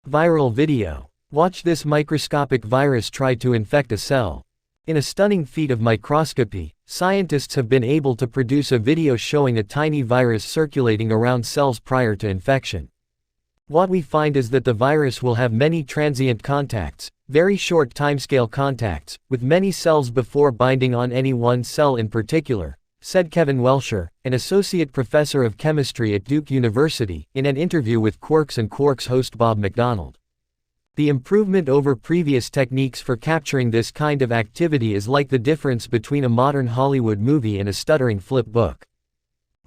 Viral video. Watch this microscopic virus try to infect a cell. In a stunning feat of microscopy, scientists have been able to produce a video showing a tiny virus circulating around cells prior to infection. What we find is that the virus will have many transient contacts, very short timescale contacts, with many cells before binding on any one cell in particular, said Kevin Welsher, an associate professor of chemistry at Duke University, in an interview with Quirks and Quarks host Bob McDonald. The improvement over previous techniques for capturing this kind of activity is like the difference between a modern Hollywood movie and a stuttering flip book.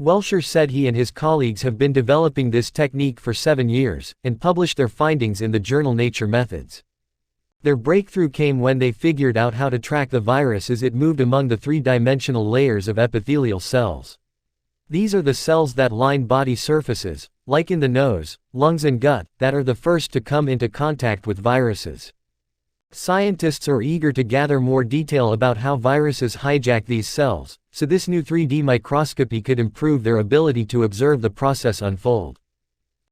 Welsher said he and his colleagues have been developing this technique for 7 years, and published their findings in the journal Nature Methods. Their breakthrough came when they figured out how to track the virus as it moved among the three-dimensional layers of epithelial cells. These are the cells that line body surfaces, like in the nose, lungs and gut, that are the first to come into contact with viruses. Scientists are eager to gather more detail about how viruses hijack these cells, so this new 3D microscopy could improve their ability to observe the process unfold.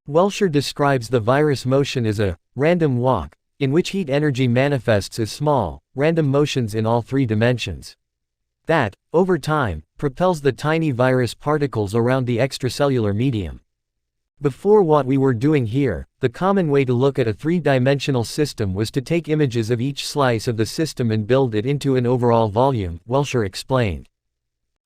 Welsher describes the virus motion as a random walk, in which heat energy manifests as small, random motions in all 3 dimensions. That, over time, propels the tiny virus particles around the extracellular medium. Before, what we were doing here, the common way to look at a 3-dimensional system was to take images of each slice of the system and build it into an overall volume, Welsher explained.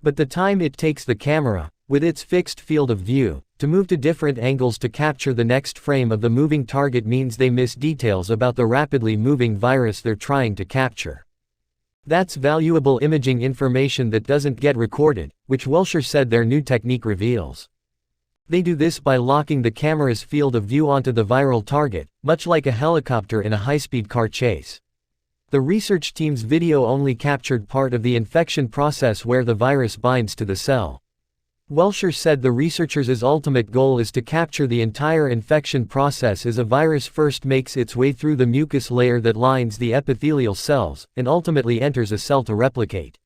But the time it takes the camera, with its fixed field of view, to move to different angles to capture the next frame of the moving target means they miss details about the rapidly moving virus they're trying to capture. That's valuable imaging information that doesn't get recorded, which Welsher said their new technique reveals. They do this by locking the camera's field of view onto the viral target, much like a helicopter in a high-speed car chase. The research team's video only captured part of the infection process where the virus binds to the cell. Welsher said the researchers' ultimate goal is to capture the entire infection process as a virus first makes its way through the mucus layer that lines the epithelial cells, and ultimately enters a cell to replicate.